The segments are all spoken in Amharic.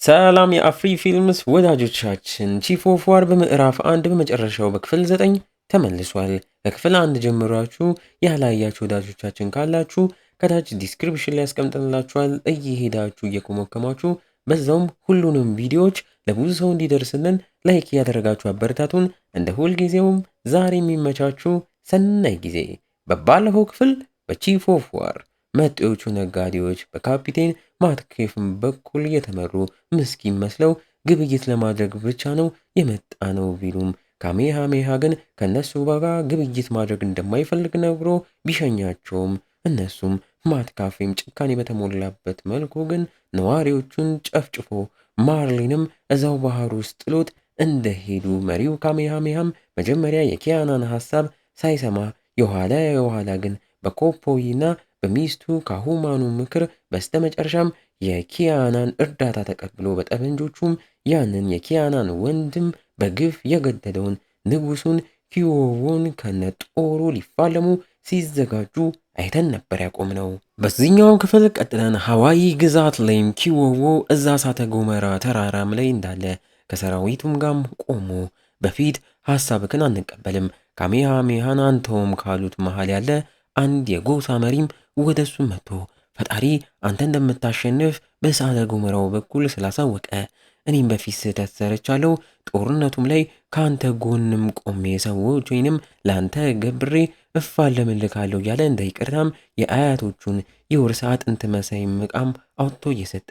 ሰላም የአፍሪ ፊልምስ ወዳጆቻችን፣ ቺፍ ኦፍ ዋር በምዕራፍ 1 በመጨረሻው በክፍል 9 ተመልሷል። ከክፍል 1 ጀምራችሁ ያላያችሁ ወዳጆቻችን ካላችሁ ከታች ዲስክሪፕሽን ላይ ያስቀምጥንላችኋል። እየሄዳችሁ እየኮመከማችሁ በዛውም ሁሉንም ቪዲዮዎች ለብዙ ሰው እንዲደርስልን ላይክ እያደረጋችሁ አበረታቱን። እንደ ሁልጊዜውም ዛሬ የሚመቻችሁ ሰናይ ጊዜ። በባለፈው ክፍል በቺፍ ኦፍ ዋር መጤዎቹ ነጋዴዎች በካፒቴን ማትኬፍን በኩል የተመሩ ምስኪን መስለው ግብይት ለማድረግ ብቻ ነው የመጣ ነው ቢሉም ካሜሃሜሃ ግን ከነሱ ጋር ግብይት ማድረግ እንደማይፈልግ ነግሮ ቢሸኛቸውም እነሱም ማትካፌም ጭካኔ በተሞላበት መልኩ ግን ነዋሪዎቹን ጨፍጭፎ ማርሊንም እዛው ባህር ውስጥ ጥሎት እንደሄዱ መሪው ካሜሃሜሃም መጀመሪያ የኪያናን ሐሳብ ሳይሰማ የኋላ ግን በኮፖይና በሚስቱ ካሁማኑ ምክር በስተመጨረሻም የኪያናን እርዳታ ተቀብሎ በጠመንጆቹም ያንን የኪያናን ወንድም በግፍ የገደለውን ንጉሱን ኪዮዎን ከነጦሩ ሊፋለሙ ሲዘጋጁ አይተን ነበር ያቆምነው። በዚህኛው ክፍል ቀጥለን ሐዋይ ግዛት ላይም ኪዮዎ እዛ እሳተ ገሞራ ተራራም ላይ እንዳለ ከሰራዊቱም ጋም ቆሞ በፊት ሐሳብክን አንቀበልም ካሜሃሜሃን አንተውም ካሉት መሃል ያለ አንድ የጎሳ መሪም ወደሱ መጥቶ ፈጣሪ አንተ እንደምታሸንፍ በእሳተ ገሞራው በኩል ስላሳወቀ እኔም በፊት ስህተት ሰርቻለሁ። ጦርነቱም ላይ ከአንተ ጎንም ቆሜ ሰዎች ወይንም ለአንተ ገብሬ እፋለምልካለሁ እያለ እንደ ይቅርታም የአያቶቹን የውርስ አጥንት መሳይ ዕቃም አውጥቶ እየሰጠ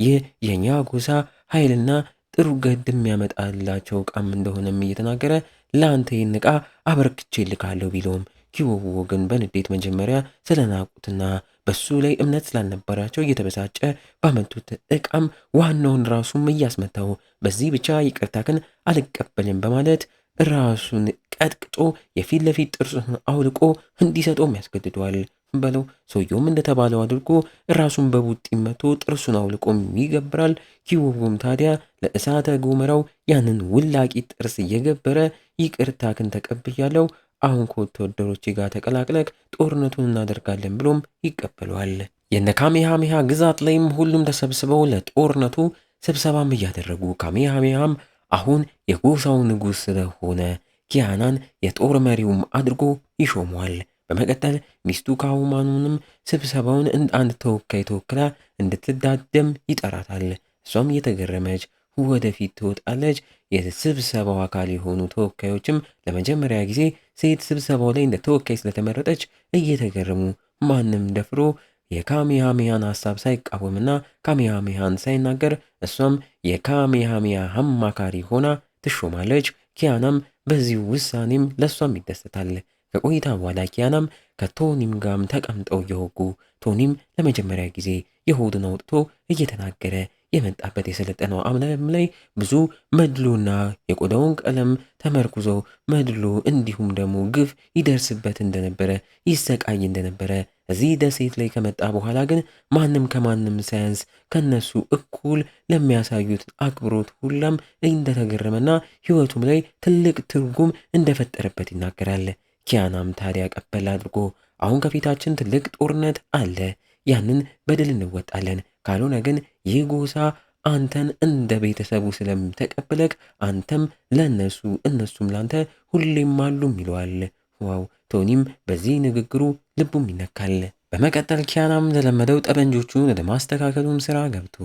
ይህ የእኛ ጎሳ ኃይልና ጥሩ ገድ የሚያመጣላቸው ዕቃም እንደሆነም እየተናገረ ለአንተ ይህን ዕቃ አበርክቼ ልካለሁ ቢለውም ኪዮዎ ግን በንዴት መጀመሪያ ስለናቁትና በሱ ላይ እምነት ስላልነበራቸው እየተበሳጨ ባመጡት ዕቃም ዋናውን ራሱም እያስመታው በዚህ ብቻ ይቅርታክን አልቀበልም በማለት ራሱን ቀጥቅጦ የፊት ለፊት ጥርሱን አውልቆ እንዲሰጠውም ያስገድደዋል። በለው ሰውየውም እንደተባለው አድርጎ ራሱን በቡጢ መቶ ጥርሱን አውልቆም ይገብራል። ኪዮዎም ታዲያ ለእሳተ ገሞራው ያንን ውላቂ ጥርስ እየገበረ ይቅርታክን ተቀብያለው አሁን ከወታደሮቼ ጋር ተቀላቅለክ ጦርነቱን እናደርጋለን ብሎም ይቀበለዋል። የነ ካሜሃሜሃ ግዛት ላይም ሁሉም ተሰብስበው ለጦርነቱ ስብሰባም እያደረጉ ካሜሃሜሃም አሁን የጎሳው ንጉሥ ስለሆነ ኪያናን የጦር መሪውም አድርጎ ይሾመዋል። በመቀጠል ሚስቱ ካሁማኑንም ስብሰባውን አንድ ተወካይ ተወክላ እንድትዳደም ይጠራታል። እሷም እየተገረመች ወደፊት ትወጣለች። የስብሰባው አካል የሆኑ ተወካዮችም ለመጀመሪያ ጊዜ ሴት ስብሰባው ላይ እንደ ተወካይ ስለተመረጠች እየተገረሙ ማንም ደፍሮ የካሜሃሜሃን ሐሳብ ሳይቃወምና ካሜሃሜሃን ሳይናገር እሷም የካሜሃሜሃ አማካሪ ሆና ትሾማለች። ኪያናም በዚህ ውሳኔም ለሷም ይደሰታል። ከቆይታ በኋላ ኪያናም ከቶኒም ጋም ተቀምጠው እየወጉ ቶኒም ለመጀመሪያ ጊዜ የሆዱን አውጥቶ እየተናገረ የመጣበት የሰለጠነው ዓለም ላይ ብዙ መድሎና የቆዳውን ቀለም ተመርኩዞ መድሎ እንዲሁም ደግሞ ግፍ ይደርስበት እንደነበረ ይሰቃይ እንደነበረ እዚህ ደሴት ላይ ከመጣ በኋላ ግን ማንም ከማንም ሳያንስ ከነሱ እኩል ለሚያሳዩት አክብሮት ሁላም እንደተገረመና ሕይወቱም ላይ ትልቅ ትርጉም እንደፈጠረበት ይናገራል። ኪያናም ታዲያ ቀበል አድርጎ አሁን ከፊታችን ትልቅ ጦርነት አለ፣ ያንን በድል እንወጣለን፣ ካልሆነ ግን ይህ ጎሳ አንተን እንደ ቤተሰቡ ስለምተቀበለክ አንተም ለነሱ እነሱም ላንተ ሁሌም አሉም ይለዋል። ዋው! ቶኒም በዚህ ንግግሩ ልቡም ይነካል። በመቀጠል ኪያናም ለለመደው ጠበንጆቹን ወደ ማስተካከሉም ስራ ገብቶ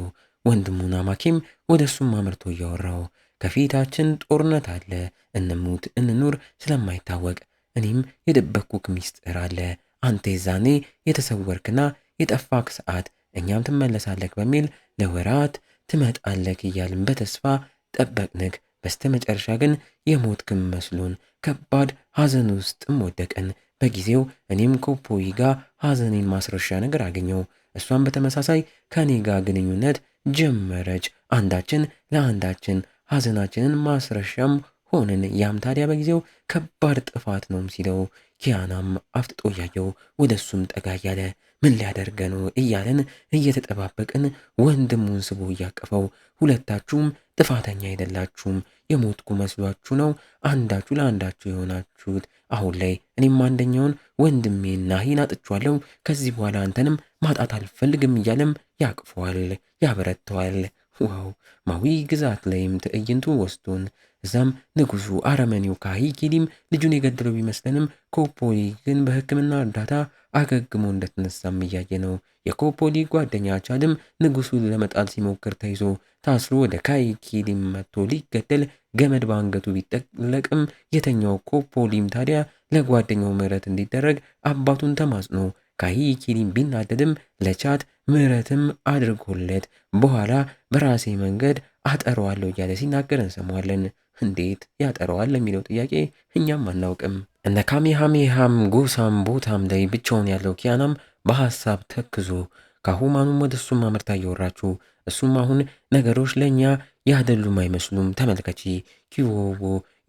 ወንድሙን አማኬም ወደ እሱም አምርቶ እያወራው ከፊታችን ጦርነት አለ፣ እንሙት እንኑር ስለማይታወቅ እኔም የደበኩክ ሚስጥር አለ፣ አንተ የዛኔ የተሰወርክና የጠፋክ ሰዓት እኛም ትመለሳለክ በሚል ለወራት ትመጣለክ እያልን በተስፋ ጠበቅንክ። በስተመጨረሻ ግን የሞትክም መስሎን ከባድ ሐዘን ውስጥም ወደቀን። በጊዜው እኔም ኮፖይ ጋር ሐዘኔን ማስረሻ ነገር አገኘው። እሷም በተመሳሳይ ከኔ ጋር ግንኙነት ጀመረች። አንዳችን ለአንዳችን ሐዘናችንን ማስረሻም ሆንን። ያም ታዲያ በጊዜው ከባድ ጥፋት ነው ሲለው ኪያናም አፍጥጦ እያየው ወደ እሱም ጠጋ እያለ ምን ሊያደርገ ነው እያለን እየተጠባበቅን ወንድሙን ስቦ እያቀፈው ሁለታችሁም ጥፋተኛ አይደላችሁም፣ የሞትኩ መስሏችሁ ነው አንዳችሁ ለአንዳችሁ የሆናችሁት። አሁን ላይ እኔም አንደኛውን ወንድሜን ናሂን አጥቼዋለሁ፣ ከዚህ በኋላ አንተንም ማጣት አልፈልግም እያለም ያቅፈዋል፣ ያበረተዋል። ዋው! ማዊ ግዛት ላይም ትዕይንቱ ወስዶን እዛም ንጉሱ አረመኔው ካሂኪሊም ልጁን የገደለው ቢመስለንም ኮፖሊ ግን በሕክምና እርዳታ አገግሞ እንደተነሳም እያየ ነው። የኮፖሊ ጓደኛ ቻድም ንጉሱን ለመጣል ሲሞክር ተይዞ ታስሮ ወደ ካሂኪሊም መጥቶ ሊገደል ገመድ በአንገቱ ቢጠለቅም የተኛው ኮፖሊም ታዲያ ለጓደኛው ምህረት እንዲደረግ አባቱን ተማጽኖ ካሂኪሊም ቢናደድም ለቻድ ምህረትም አድርጎለት በኋላ በራሴ መንገድ አጠረዋለሁ እያለ ሲናገር እንሰማዋለን። እንዴት ያጠረዋል ለሚለው ጥያቄ እኛም አናውቅም። እነ ካሜሃሜሃም ጎሳም ቦታም ላይ ብቻውን ያለው ኪያናም በሀሳብ ተክዞ ከሁማኑም ወደ እሱም አምርታ እየወራችሁ እሱም አሁን ነገሮች ለእኛ ያደሉም አይመስሉም። ተመልከቺ ኪዎቦ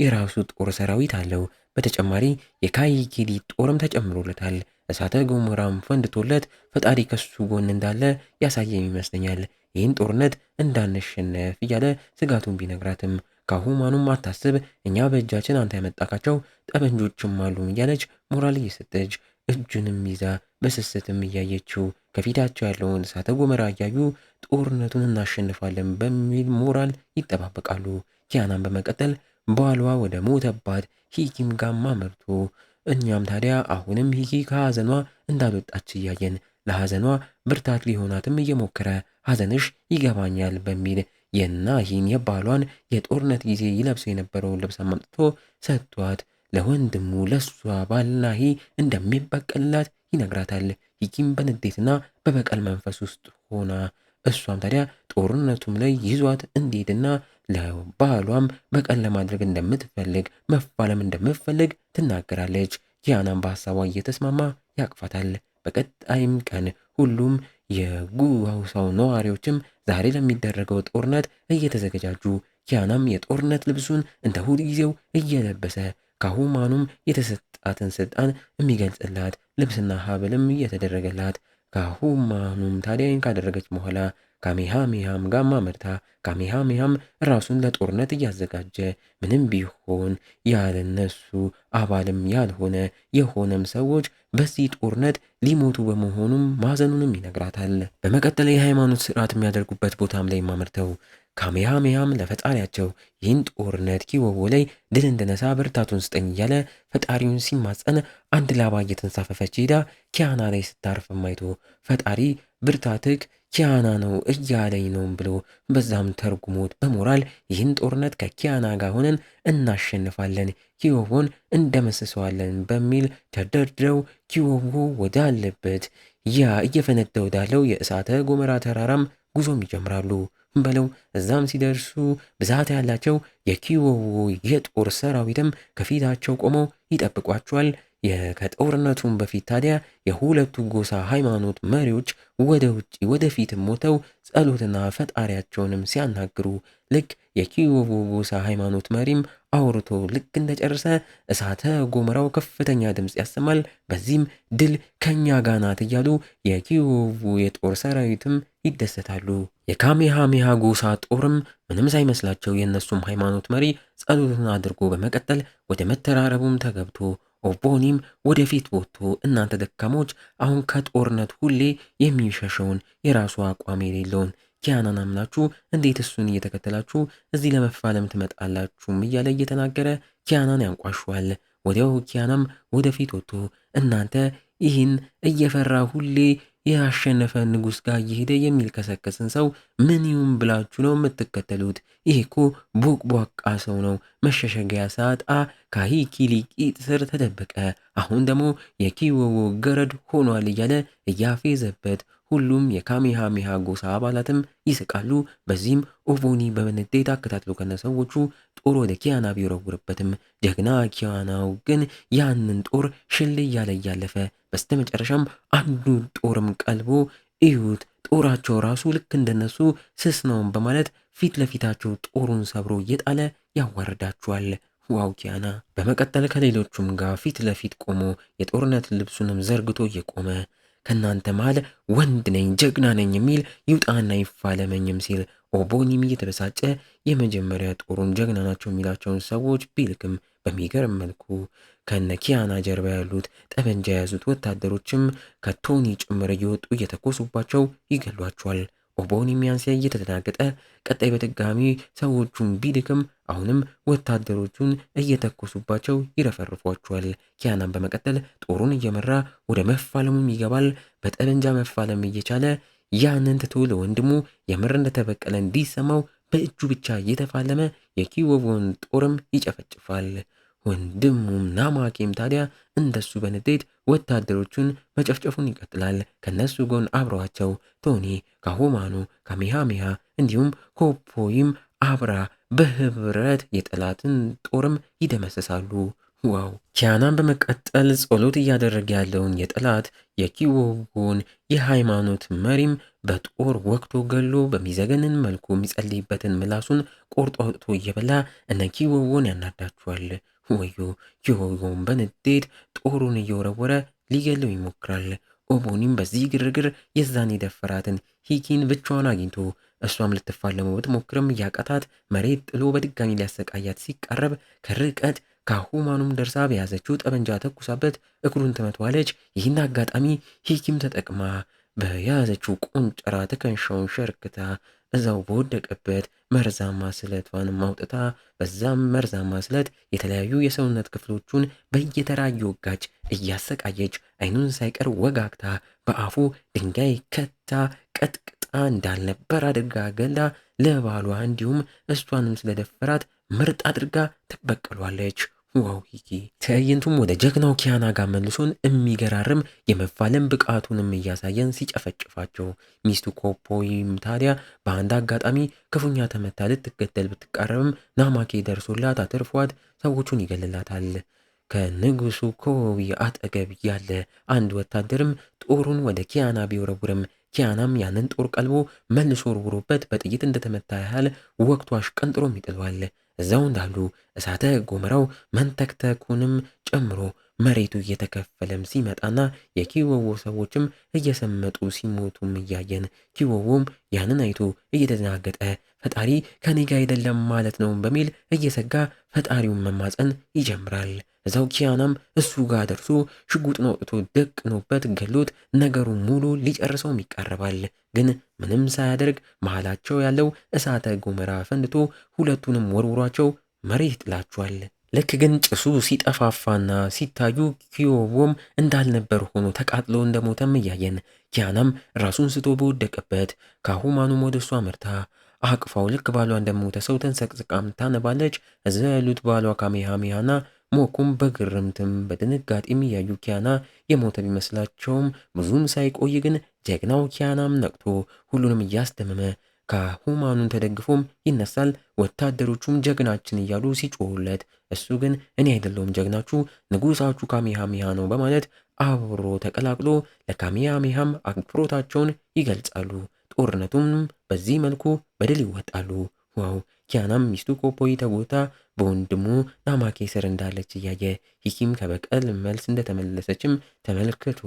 የራሱ ጦር ሰራዊት አለው። በተጨማሪ የካይኪሊ ጦርም ተጨምሮለታል። እሳተ ገሞራም ፈንድቶለት ፈጣሪ ከሱ ጎን እንዳለ ያሳየም ይመስለኛል። ይህን ጦርነት እንዳንሸነፍ እያለ ስጋቱን ቢነግራትም ከሁማኑም አታስብ፣ እኛ በእጃችን አንተ ያመጣካቸው ጠበንጆችም አሉ እያለች ሞራል እየሰጠች እጁንም ይዛ በስስትም እያየችው ከፊታቸው ያለውን እሳተ ገሞራ እያዩ ጦርነቱን እናሸንፋለን በሚል ሞራል ይጠባበቃሉ። ኪያናም በመቀጠል ባሏ ወደ ሞተባት ሂኪም ጋማ መርቶ እኛም ታዲያ አሁንም ሂኪ ከሐዘኗ እንዳልወጣች እያየን ለሐዘኗ ብርታት ሊሆናትም እየሞከረ ሐዘንሽ ይገባኛል በሚል የናሂን የባሏን የጦርነት ጊዜ ይለብሰው የነበረውን ልብስ አምጥቶ ሰጥቷት ለወንድሙ ለሷ ባል ናሂ እንደሚበቀልላት ይነግራታል። ሂኪም በንዴትና በበቀል መንፈስ ውስጥ ሆና እሷም ታዲያ ጦርነቱም ላይ ይዟት እንዲሄድና ለባሏም በቀል ለማድረግ እንደምትፈልግ መፋለም እንደምትፈልግ ትናገራለች። ኪያናም በሀሳቧ እየተስማማ ያቅፋታል። በቀጣይም ቀን ሁሉም የጉዋውሳው ነዋሪዎችም ዛሬ ለሚደረገው ጦርነት እየተዘገጃጁ ኪያናም የጦርነት ልብሱን እንደ ሁልጊዜው እየለበሰ ከሁማኑም የተሰጣትን ስልጣን የሚገልጽላት ልብስና ሀብልም እየተደረገላት ከሁማኑም ታዲያን ካደረገች በኋላ ካሜሃሜሃም ጋማ መርታ ካሜሃሜሃም ራሱን ለጦርነት እያዘጋጀ ምንም ቢሆን ያለነሱ አባልም ያልሆነ የሆነም ሰዎች በዚህ ጦርነት ሊሞቱ በመሆኑም ማዘኑንም ይነግራታል። በመቀጠል የሃይማኖት ስርዓት የሚያደርጉበት ቦታም ላይ ማመርተው ካሜሃሜሃም ለፈጣሪያቸው ይህን ጦርነት ኪወቦ ላይ ድል እንድነሳ ብርታቱን ስጠኝ እያለ ፈጣሪውን ሲማጸን አንድ ላባ እየተንሳፈፈች ሄዳ ኪያና ላይ ስታርፍ ማይቶ ፈጣሪ ብርታትክ ኪያና ነው እያለኝ ነው ብሎ በዛም ተርጉሞት በሞራል ይህን ጦርነት ከኪያና ጋር ሆነን እናሸንፋለን፣ ኪዮቦን እንደመስሰዋለን በሚል ተደርድረው ኪዮቦ ወዳለበት ያ እየፈነዳ ወዳለው የእሳተ ገሞራ ተራራም ጉዞም ይጀምራሉ። በለው እዛም ሲደርሱ ብዛት ያላቸው የኪዮቦ የጦር ሰራዊትም ከፊታቸው ቆመው ይጠብቋቸዋል። ከጦርነቱም በፊት ታዲያ የሁለቱ ጎሳ ሃይማኖት መሪዎች ወደ ውጪ ወደፊትም ሞተው ጸሎትና ፈጣሪያቸውንም ሲያናግሩ ልክ የኪዮቦ ጎሳ ሃይማኖት መሪም አውርቶ ልክ እንደጨረሰ እሳተ ገሞራው ከፍተኛ ድምፅ ያሰማል። በዚህም ድል ከኛ ጋር ናት እያሉ የኪዮቦ የጦር ሰራዊትም ይደሰታሉ። የካሜሃሜሃ ጎሳ ጦርም ምንም ሳይመስላቸው የእነሱም ሃይማኖት መሪ ጸሎትን አድርጎ በመቀጠል ወደ መተራረቡም ተገብቶ ኦቦኒም ወደፊት ወጥቶ እናንተ ደካሞች አሁን ከጦርነት ሁሌ የሚሸሸውን የራሱ አቋም የሌለውን ኪያናን አምናችሁ እንዴት እሱን እየተከተላችሁ እዚህ ለመፋለም ትመጣላችሁም እያለ እየተናገረ ኪያናን ያንቋሸዋል። ወዲያው ኪያናም ወደፊት ወጥቶ እናንተ ይህን እየፈራ ሁሌ ያሸነፈ ንጉሥ ጋር እየሄደ የሚልከሰከስን ሰው ምን ይሁን ብላችሁ ነው የምትከተሉት? ይሄ እኮ ቦቅቧቃ ሰው ነው። መሸሸጊያ ሳጣ ካሂኪሊ ቂጥ ስር ተደበቀ። አሁን ደግሞ የኪዮቦ ገረድ ሆኗል እያለ እያፌዘበት ሁሉም የካሜሃሜሃ ጎሳ አባላትም ይስቃሉ። በዚህም ኦቦኒ በንዴት አከታትሎ ከነሰዎቹ ጦር ወደ ኪያና ቢወረውርበትም ጀግና ኪያናው ግን ያንን ጦር ሽል እያለ እያለፈ በስተመጨረሻም አንዱ ጦርም ቀልቦ እዩት ጦራቸው ራሱ ልክ እንደነሱ ስስ ነውም በማለት ፊት ለፊታቸው ጦሩን ሰብሮ እየጣለ ያዋርዳቸዋል። ዋው ኪያና! በመቀጠል ከሌሎቹም ጋር ፊት ለፊት ቆሞ የጦርነት ልብሱንም ዘርግቶ እየቆመ ከናንተ መሃል ወንድ ነኝ ጀግና ነኝ የሚል ይውጣና ይፋለመኝም ሲል ኦቦኒም እየተበሳጨ የመጀመሪያ ጦሩን ጀግና ናቸው የሚላቸውን ሰዎች ቢልክም በሚገርም መልኩ ከነ ኪያና ጀርባ ያሉት ጠበንጃ የያዙት ወታደሮችም ከቶኒ ጭምር እየወጡ እየተኮሱባቸው ይገሏቸዋል። ኦቦን የሚያንስያ እየተደናገጠ ቀጣይ በድጋሚ ሰዎቹን ቢልክም አሁንም ወታደሮቹን እየተኮሱባቸው ይረፈርፏቸዋል። ኪያናም በመቀጠል ጦሩን እየመራ ወደ መፋለሙም ይገባል። በጠመንጃ መፋለም እየቻለ ያንን ትቶ ለወንድሙ የምር እንደተበቀለ እንዲሰማው በእጁ ብቻ እየተፋለመ የኪዎቦን ጦርም ይጨፈጭፋል። ወንድሙም ናማኬም ታዲያ እንደሱ በንዴት ወታደሮቹን መጨፍጨፉን ይቀጥላል። ከነሱ ጎን አብረዋቸው ቶኒ፣ ካሁማኑ፣ ካሜሃሜሃ እንዲሁም ኮፖይም አብራ በህብረት የጠላትን ጦርም ይደመስሳሉ። ዋው! ኪያናን በመቀጠል ጸሎት እያደረገ ያለውን የጠላት የኪዎቦን የሃይማኖት መሪም በጦር ወቅቶ ገሎ በሚዘገንን መልኩ የሚጸልይበትን ምላሱን ቆርጦ አውጥቶ እየበላ እነ ኪዎቦን ያናዳቸዋል። ወዮ! ኪዎቦን በንዴት ጦሩን እየወረወረ ሊገለው ይሞክራል። ኦቦኒም በዚህ ግርግር የዛን የደፈራትን ሂኪን ብቻዋን አግኝቶ እሷም ልትፋለመው ብትሞክርም እያቃታት መሬት ጥሎ በድጋሚ ሊያሰቃያት ሲቃረብ ከርቀት ካሁማኑም ደርሳ በያዘችው ጠመንጃ ተኩሳበት እግሩን ትመቷለች። ይህን አጋጣሚ ሂኪም ተጠቅማ በያዘችው ቆንጨራ ትከሻውን ሸርክታ እዛው በወደቀበት መርዛማ ስለቷንም አውጥታ በዛም መርዛማ ስለት የተለያዩ የሰውነት ክፍሎቹን በየተራ እየወጋች እያሰቃየች አይኑን ሳይቀር ወጋግታ በአፉ ድንጋይ ከታ ቀጥቅጣ እንዳልነበር አድርጋ ገላ ለባሏ እንዲሁም እሷንም ስለደፈራት ምርጥ አድርጋ ትበቀሏለች። ዋው! ሂኪ ትዕይንቱም ወደ ጀግናው ኪያና ጋር መልሶን የሚገራርም የመፋለም ብቃቱንም እያሳየን ሲጨፈጭፋቸው ሚስቱ ኮፖይም ታዲያ በአንድ አጋጣሚ ክፉኛ ተመታ ልትገደል ብትቃረብም ናማኬ ደርሶላት አትርፏት ሰዎቹን ይገልላታል። ከንጉሱ ኮዊ አጠገብ ያለ አንድ ወታደርም ጦሩን ወደ ኪያና ቢወረውርም ኪያናም ያንን ጦር ቀልቦ መልሶ ወርውሮበት በጥይት እንደተመታ ያህል ወቅቱ አሽቀንጥሮም ይጥሏል። እዛው እንዳሉ እሳተ ገሞራው መንተክተኩንም ጨምሮ መሬቱ እየተከፈለም ሲመጣና የኪዎቦ ሰዎችም እየሰመጡ ሲሞቱም እያየን ኪዎቦም ያንን አይቶ እየተደናገጠ ፈጣሪ ከኔ ጋር አይደለም ማለት ነው በሚል እየሰጋ ፈጣሪውን መማፀን ይጀምራል። እዛው ኪያናም እሱ ጋር ደርሶ ሽጉጥን አውጥቶ ደቅኖበት ገሎት ነገሩን ሙሉ ሊጨርሰውም ይቃረባል። ግን ምንም ሳያደርግ መሃላቸው ያለው እሳተ ገሞራ ፈንድቶ ሁለቱንም ወርውሯቸው መሬት ጥላቸዋል። ልክ ግን ጭሱ ሲጠፋፋና ሲታዩ ኪዎቦም እንዳልነበር ሆኖ ተቃጥሎ እንደሞተም እያየን ኪያናም ራሱን ስቶ በወደቀበት ካሁማኑም ወደ እሷ መርታ አቅፋው ልክ ባሏ እንደሞተ ሰው ተንሰቅስቃም ታነባለች። እዛ ያሉት ባሏ ካሜሃሜሃና ሞኩም በግርምትም በድንጋጤም እያዩ ኪያና የሞተ ቢመስላቸውም ብዙም ሳይቆይ ግን ጀግናው ኪያናም ነቅቶ ሁሉንም እያስደመመ ካሁማኑን ተደግፎም ይነሳል። ወታደሮቹም ጀግናችን እያሉ ሲጮሁለት እሱ ግን እኔ አይደለሁም ጀግናችሁ ንጉሳችሁ ካሜሃሜሃ ነው በማለት አብሮ ተቀላቅሎ ለካሜሃሜሃም አክብሮታቸውን ይገልጻሉ። ጦርነቱም በዚህ መልኩ በድል ይወጣሉ። ዋው! ኪያናም ሚስቱ ኮፖይ ተጎታ በወንድሙ ናማኬ ስር እንዳለች እያየ ሂኪም ከበቀል መልስ እንደተመለሰችም ተመልክቶ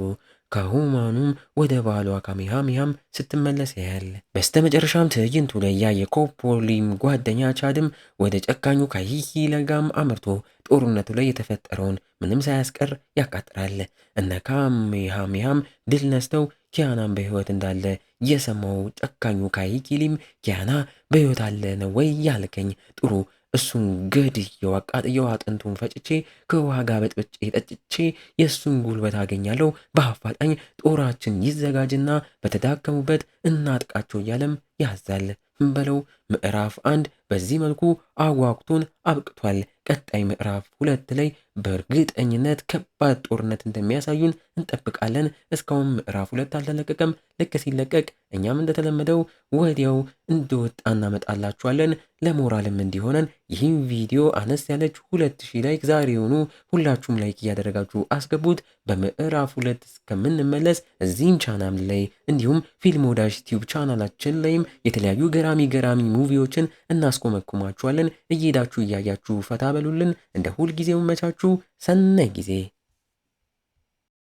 ካሁማኑም ወደ ባሏ ካሜሃሜሃም ስትመለስ ያያል። በስተመጨረሻም ትዕይንቱ ላይ ያየ ኮፖሊም ጓደኛ ቻድም ወደ ጨካኙ ካሂኪ ለጋም አምርቶ ጦርነቱ ላይ የተፈጠረውን ምንም ሳያስቀር ያቃጥራል። እነ ካሜሃሜሃም ድል ነስተው ኪያናም በህይወት እንዳለ የሰማው ጨካኙ ካሂኪሊም ኪያና በህይወት አለ ነው ወይ ያልከኝ? ጥሩ እሱን ገድዬው አቃጥየው አጥንቱን ፈጭቼ ከውሃ ጋር በጥብጬ ጠጭቼ የእሱን ጉልበት አገኛለሁ። በአፋጣኝ ጦራችን ይዘጋጅና በተዳከሙበት እናጥቃቸው እያለም ያዛል። በለው ምዕራፍ 1 በዚህ መልኩ አጓግቶን አብቅቷል። ቀጣይ ምዕራፍ 2 ላይ በእርግጠኝነት ከባድ ጦርነት እንደሚያሳዩን እንጠብቃለን። እስካሁን ምዕራፍ 2 አልተለቀቀም። ልክ ሲለቀቅ እኛም እንደተለመደው ወዲያው እንደወጣ እናመጣላችኋለን። ለሞራልም እንዲሆነን ይህን ቪዲዮ አነስ ያለች 2000 ላይክ ዛሬውኑ ሁላችሁም ላይክ እያደረጋችሁ አስገቡት። በምዕራፍ 2 እስከምንመለስ እዚህም ቻናል ላይ እንዲሁም ፊልም ወዳጅ ዩቲዩብ ቻናላችን ላይም የተለያዩ ገራሚ ሙቪዎችን እናስኮመኩማችኋለን። እየሄዳችሁ እያያችሁ ፈታ በሉልን። እንደ ሁልጊዜው መቻችሁ ሰናይ ጊዜ